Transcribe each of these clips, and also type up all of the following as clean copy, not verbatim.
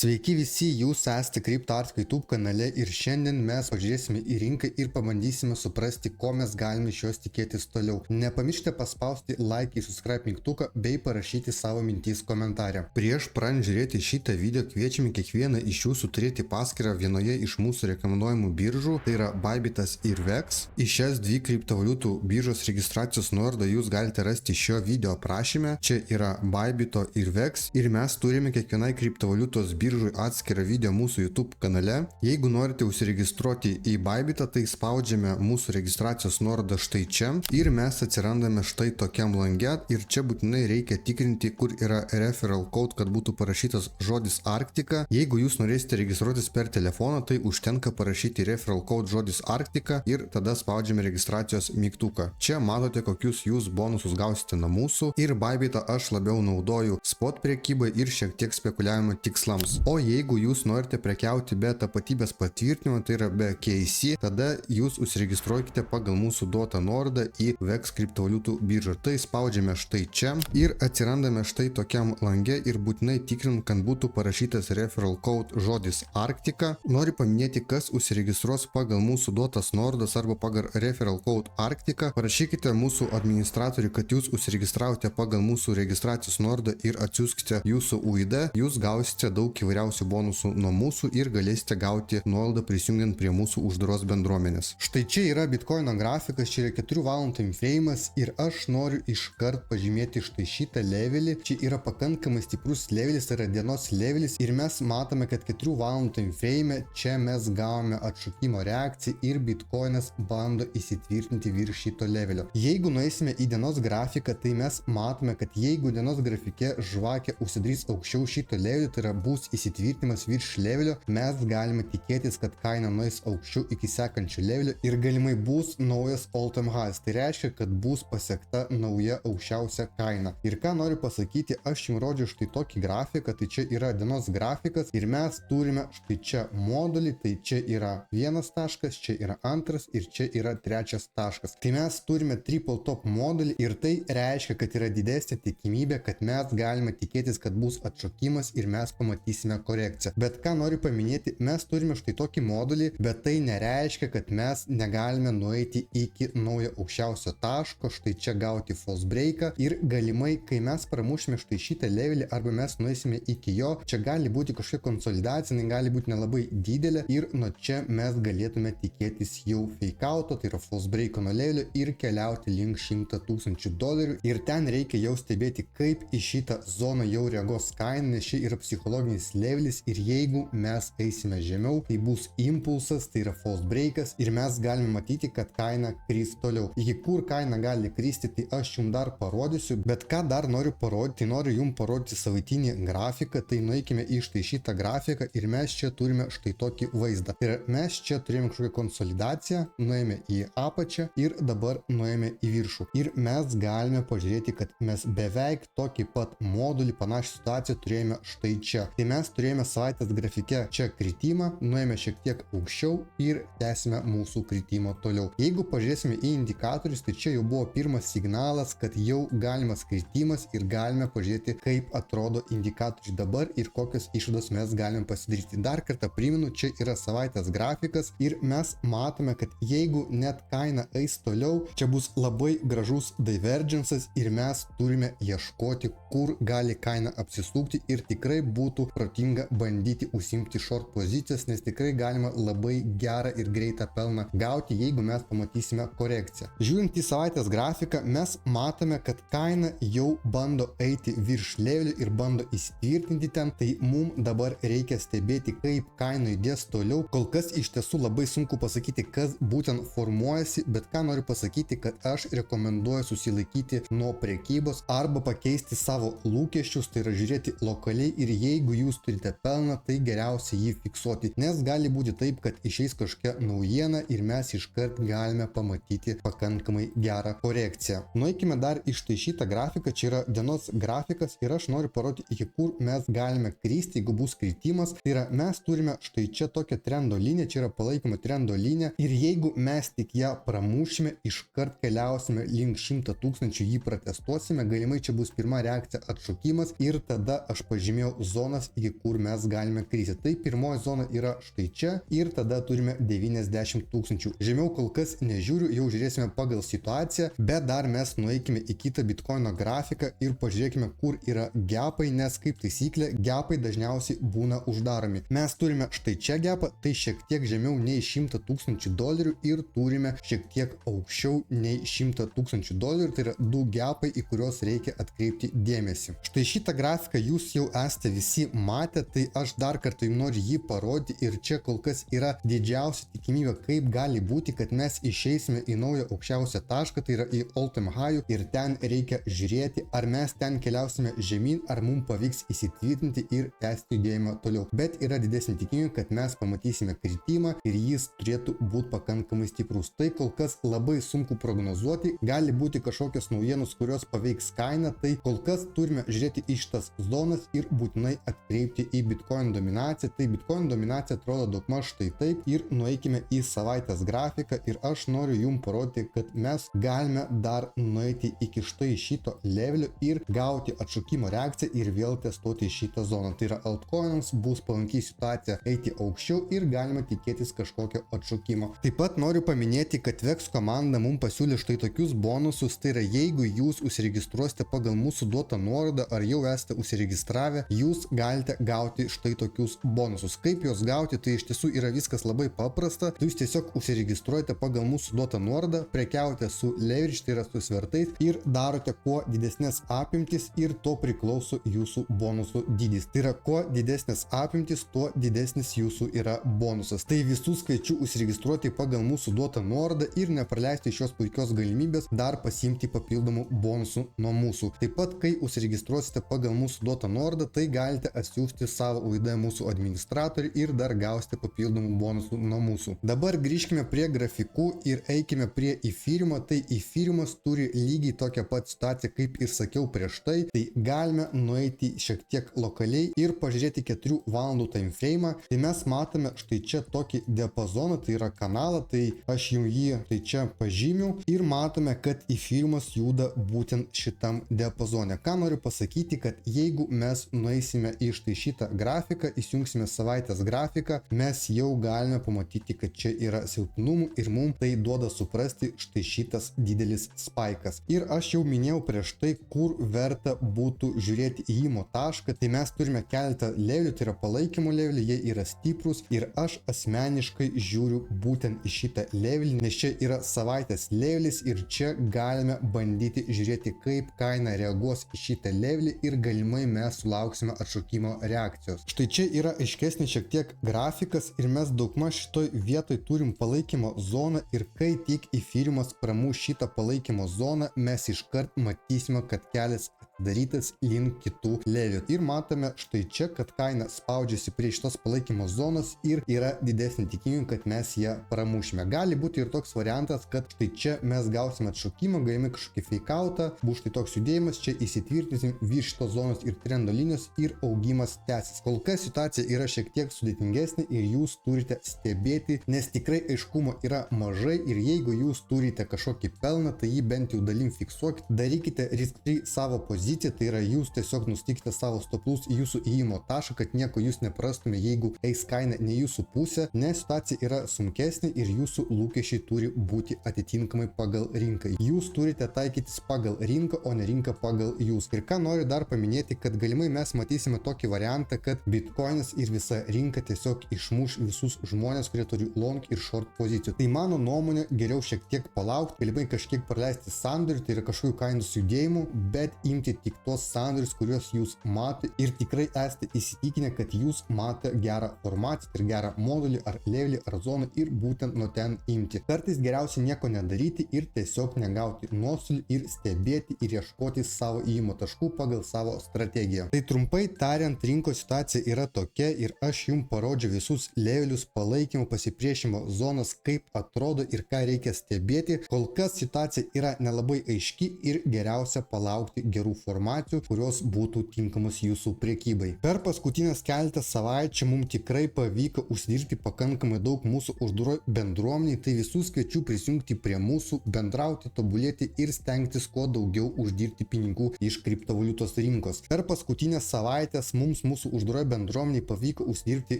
Sveiki visi, jūs esate CryptoArt YouTube kanale ir šiandien mes pažiūrėsime į rinką ir pabandysime suprasti, ko mes galime iš jos tikėtis toliau. Nepamirškite paspausti like ir subscribe mygtuką bei parašyti savo mintys komentarę. Prieš pradedant žiūrėti šitą video kviečiame kiekvieną iš jūsų turėti paskyrą vienoje iš mūsų rekomenduojamų biržų, tai yra Bybitas ir VEX. Į šias dvi kriptovaliutų biržos registracijos nuorodą jūs galite rasti šio video aprašyme. Čia yra Bybito ir VEX ir mes turime kiekvienai kriptovaliutos biržui atskirą video mūsų YouTube kanale. Jeigu norite užsiregistruoti į Bybitą, tai spaudžiame mūsų registracijos nuorodą štai čia ir mes atsirandame štai tokiam lange ir čia būtinai reikia tikrinti, kur yra referral code, kad būtų parašytas žodis Arktika. Jeigu jūs norėsite registruotis per telefoną, tai užtenka parašyti referral code žodis Arktika ir tada spaudžiame registracijos mygtuką. Čia matote, kokius jūs bonusus gausite nuo mūsų ir Bybitą aš labiau naudoju spot prekybai ir šiek tiek spekuliavimo tikslams. O jeigu jūs norite prekiauti be tapatybės patvirtinimo, tai yra be KYC, tada jūs užsiregistruokite pagal mūsų duotą nuorodą į VEX kriptovaliutų biržą. Tai spaudžiame štai čia ir atsirandame štai tokiam lange ir būtinai tikrinam, kad būtų parašytas referral code žodis Arktika. Noriu paminėti, kas užsiregistruos pagal mūsų duotas nuorodas arba pagal referral code Arktika. Parašykite mūsų administratoriui, kad jūs užsiregistravote pagal mūsų registracijos nuorodą ir atsiųskite jūsų UID. Jūs gausite daug įvairiausių bonusų nuo mūsų ir galėsite gauti nuolaidą prisijungiant prie mūsų uždaros bendruomenės. Štai čia yra Bitcoino grafikas, čia yra 4 valandų time frame'as ir aš noriu iškart pažymėti štai šitą levelį. Čia yra pakankamai stiprus levelis, tai yra dienos levelis ir mes matome, kad 4 valandų time frame'e čia mes gavome atšokimo reakciją ir Bitcoinas bando įsitvirtinti virš šito levelio. Jeigu nueisime į dienos grafiką, tai mes matome, kad jeigu dienos grafike žvakė užsidarys aukščiau šito levelio, tai yra bus įsitvirtinimas virš levelio, mes galime tikėtis, kad kaina nueis aukščiau iki sekančio levelio ir galimai bus naujas all time highs. Tai reiškia, kad bus pasiekta nauja aukščiausia kaina. Ir ką noriu pasakyti, aš jums rodžiu štai tokį grafiką, tai čia yra dienos grafikas ir mes turime štai čia modulį, tai čia yra vienas taškas, čia yra antras ir čia yra trečias taškas. Tai mes turime triple top modulį ir tai reiškia, kad yra didesnė tikimybė, kad mes galime tikėtis, kad bus atšokimas ir mes pamatysime korekciją. Bet ką noriu paminėti, mes turime štai tokį modulį, bet tai nereiškia, kad mes negalime nueiti iki naujo aukščiausio taško, štai čia gauti false breaką ir galimai, kai mes pramušime štai šitą levelį arba mes nueisime iki jo, čia gali būti kažkokia konsolidacija, gali būti nelabai didelė ir nuo čia mes galėtume tikėtis jau fake out'o, tai yra false break'o nuo levelio ir keliauti link $100,000 ir ten reikia jau stebėti, kaip į šitą zoną jau reagos kaina, nes čia yra psichologinis levelis ir jeigu mes eisime žemiau, tai bus impulsas, tai yra false breakas ir mes galime matyti, kad kaina kris toliau. Iki kur kaina gali kristi, tai aš jums dar parodysiu, bet ką dar noriu parodyti, tai noriu jums parodyti savaitinį grafiką, tai nueikime į štai šitą grafiką ir mes čia turime štai tokį vaizdą. Tai yra, mes čia turime kažkokią konsolidaciją, nuėjome į apačią ir dabar nuėjome į viršų. Ir mes galime pažiūrėti, kad mes beveik tokį pat modulį, panašią situaciją turėjome štai čia. Tai mes turėjome savaitės grafike čia kritimą, nuėjome šiek tiek aukščiau ir tęsime mūsų kritimo toliau. Jeigu pažiūrėsime į indikatorius, tai čia jau buvo pirmas signalas, kad jau galimas kritimas ir galime pažiūrėti, kaip atrodo indikatoriai dabar ir kokios išvados mes galime pasidaryti. Dar kartą primenu, čia yra savaitės grafikas ir mes matome, kad jeigu net kaina eis toliau, čia bus labai gražus divergence'as ir mes turime ieškoti, kur gali kaina apsisukti ir tikrai būtų protinga bandyti užsimti short pozicijas, nes tikrai galima labai gerą ir greitą pelną gauti, jeigu mes pamatysime korekciją. Žiūrint į savaitės grafiką, mes matome, kad kaina jau bando eiti virš levelio ir bando įsitvirtinti ten, tai mums dabar reikia stebėti, kaip kaina judės toliau. Kol kas iš tiesų labai sunku pasakyti, kas būtent formuojasi, bet ką noriu pasakyti, kad aš rekomenduoju susilaikyti nuo prekybos arba pakeisti savo lūkesčius, tai yra žiūrėti lokaliai ir jeigu jūs turite pelną, tai geriausia jį fiksuoti, nes gali būti taip, kad išeis kažkokia naujiena ir mes iškart galime pamatyti pakankamai gerą korekciją. Nueikime dar iš tai šitą grafiką, čia yra dienos grafikas ir aš noriu parodyti, iki kur mes galime kristi, jeigu bus kritimas. Tai yra, mes turime štai čia tokią trendo liniją, čia yra palaikymo trendo linija ir jeigu mes tik ją pramušime, iškart keliausime link 100,000, jį pratestuosime, galimai čia bus pirma reakcija atšokimas ir tada aš pažymėjau zonas, iki lygį, kur mes galime kristi. Tai pirmoji zona yra štai čia ir tada turime 90 000. Žemiau kol kas nežiūriu, jau žiūrėsime pagal situaciją, bet dar mes nueikime į kitą Bitcoino grafiką ir pažiūrėkime, kur yra gepai, nes kaip taisyklė, gepai dažniausiai būna uždaromi. Mes turime štai čia gepą, tai šiek tiek žemiau nei $100 000 ir turime šiek tiek aukščiau nei $100 000, tai yra du gepai, į kuriuos reikia atkreipti dėmesį. Štai šitą grafiką jūs jau esate visi matę, tai aš dar kartą jums noriu jį parodyti ir čia kol kas yra didžiausia tikimybė, kaip gali būti, kad mes išeisime į naują aukščiausią tašką, tai yra į all-time high ir ten reikia žiūrėti, ar mes ten keliausime žemyn, ar mums pavyks įsitvirtinti ir tęsti judėjimą toliau. Bet yra didesnė tikimybė, kad mes pamatysime kritimą ir jis turėtų būti pakankamai stiprus. Tai kol kas labai sunku prognozuoti, gali būti kažkokios naujienos, kurios paveiks kainą, tai kol kas turime žiūrėti į šitas zonas ir būtinai atkreipti į Bitcoin dominaciją. Tai Bitcoin dominacija atrodo daugmaž štai taip ir nueikime į savaitės grafiką ir aš noriu jums parodyti, kad mes galime dar nueiti iki štai šito levelio ir gauti atšokimo reakciją ir vėl testuoti šitą zoną. Tai yra altcoinams bus palanki situacija eiti aukščiau ir galima tikėtis kažkokio atšokimo. Taip pat noriu paminėti, kad Vex komanda mums pasiūlė štai tokius bonusus, tai yra jeigu jūs užsiregistruosite pagal mūsų duotą nuorodą ar jau esate užsiregistravę, jūs galite gauti štai tokius bonusus. Kaip juos gauti, tai iš tiesų yra viskas labai paprasta. Jūs tiesiog užsiregistruojate pagal mūsų duotą nuorodą, prekiaujate su leverage, tai yra su svertais ir darote kuo didesnės apimtis ir to priklauso jūsų bonusų dydis. Tai yra kuo didesnės apimtis, tuo didesnis jūsų yra bonusas. Tai visus kviečiu užsiregistruoti pagal mūsų duotą nuorodą ir nepraleisti šios puikios galimybės dar pasiimti papildomų bonusų nuo mūsų. Taip pat, kai užsiregistruosite pagal mūsų duotą nuorodą, tai galite atsiųsti savo UID mūsų administratoriui ir dar gausite papildomų bonusų nuo mūsų. Dabar grįžkime prie grafikų ir eikime prie Ethereum. Tai Ethereum turi lygiai tokią pat situaciją, kaip ir sakiau prieš tai. Tai galime nueiti šiek tiek lokaliai ir pažiūrėti 4 valandų time frame. Tai mes matome štai čia tokį diapazoną, tai yra kanalą, tai aš jau jį tai čia pažymiu ir matome, kad Ethereum juda būtent šitam diapazone. Ką noriu pasakyti, kad jeigu mes nueisime į štai šitą grafiką, įsijungsime savaitės grafiką, mes jau galime pamatyti, kad čia yra silpnumų ir mums tai duoda suprasti štai šitas didelis spaikas. Ir aš jau minėjau prieš tai, kur verta būtų žiūrėti įėjimo tašką, tai mes turime keletą levelių, tai yra palaikymo levelių, jie yra stiprus ir aš asmeniškai žiūriu būtent į šitą levelį, nes čia yra savaitės levelis ir čia galime bandyti žiūrėti, kaip kaina reaguos į šitą levelį ir galimai mes sulauksime atšokimo reakcijos. Štai čia yra aiškesnis šiek tiek grafikas ir mes daugmaž šitoj vietoj turim palaikymo zoną ir kai tik Ethereum pramuš šitą palaikymo zoną, mes iškart matysime, kad kelias darytas link kitų levelių. Ir matome štai čia, kad kaina spaudžiasi prie šitos palaikymo zonos ir yra didesnė tikimybė, kad mes ją pramušime. Gali būti ir toks variantas, kad štai čia mes gausime atšokimą, galime kažkokį fake outą, bus štai toks judėjimas, čia įsitvirtinsim virš šitos zonos ir trendo linijos ir augimas tęsis. Kol kas situacija yra šiek tiek sudėtingesnė ir jūs turite stebėti, nes tikrai aiškumo yra mažai ir jeigu jūs turite kažkokį pelną, tai jį bent jau dalim fiksuokit, darykite risk-free savo poziciją, tai yra jūs tiesiog nustikite savo stoplus į jūsų įėjimo tašką, kad nieko jūs neprastume, jeigu eis kaina ne jūsų pusė, nes situacija yra sunkesnė ir jūsų lūkesčiai turi būti atitinkamai pagal rinką. Jūs turite taikytis pagal rinką, o ne rinką pagal jūs. Ir ką noriu dar paminėti, kad galimai mes matysime tokį variantą, kad Bitcoinas ir visa rinka tiesiog išmuš visus žmonės, kurie turi long ir short pozicijų. Tai mano nuomonė, geriau šiek tiek palaukti, galimai kažkiek praleisti sandorį, tai yra kažkokių kainos judėjimų, bet imti tik tos sandorius, kuriuos jūs matote ir tikrai esate įsitikinę, kad jūs matote gerą formaciją ir gerą modulį ar levelį ar zoną ir būtent nuo ten imti. Kartais geriausia nieko nedaryti ir tiesiog negauti nuostolių ir stebėti ir ieškoti savo įėjimo taškų pagal savo strategiją. Tai trumpai tariant, rinkos situacija yra tokia ir aš jums parodžiau visus levelius, palaikymų, pasipriešimo zonas, kaip atrodo ir ką reikia stebėti. Kol kas situacija yra nelabai aiški ir geriausia palaukti gerų informacijų, kurios būtų tinkamos jūsų priekybai. Per paskutinės keletą savaičių mums tikrai pavyko užsidirbti pakankamai daug mūsų uždaroj bendruomeniai, tai visus kviečiu prisijungti prie mūsų, bendrauti, tobulėti ir stengtis kuo daugiau uždirbti pinigų iš kriptovaliutos rinkos. Per paskutinės savaitės mums mūsų uždaroj bendruomeniai pavyko užsidirbti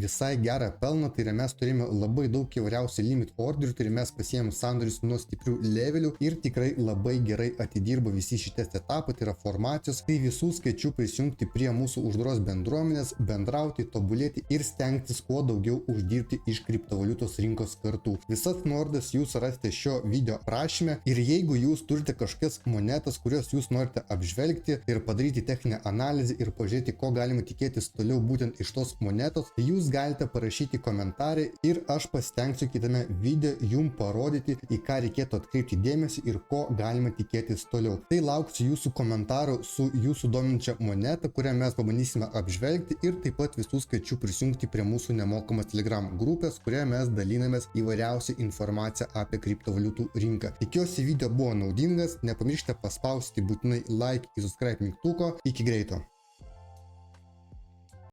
visai gerą pelną, tai yra mes turime labai daug įvairiausių limit orderių, tai mes pasiėmėm sandorius nuo stiprių levelių ir tikrai labai gerai atidirba visi šitie etapai, tai yra formacijos. Tai visus kviečiu prisijungti prie mūsų uždaros bendruomenės, bendrauti, tobulėti ir stengtis kuo daugiau uždirbti iš kriptovaliutos rinkos kartu. Visas nuorodas jūs rasite šio video aprašyme ir jeigu jūs turite kažkokias monetas, kurios jūs norite apžvelgti ir padaryti techninę analizę ir pažiūrėti, ko galima tikėtis toliau būtent iš tos monetos, tai jūs galite parašyti komentarį ir aš pasitengsiu kitame video jums parodyti, į ką reikėtų atkreipti dėmesį ir ko galima tikėtis toliau. Tai lauksiu jūsų komentarų su jūsų dominančia moneta, kurią mes pabandysime apžvelgti ir taip pat visus kviečiu prisijungti prie mūsų nemokamos Telegram grupės, kurioje mes dalinamės įvairiausią informaciją apie kriptovaliutų rinką. Tikiuosi video buvo naudingas, nepamirškite paspausti būtinai like ir subscribe mygtuko. Iki greito.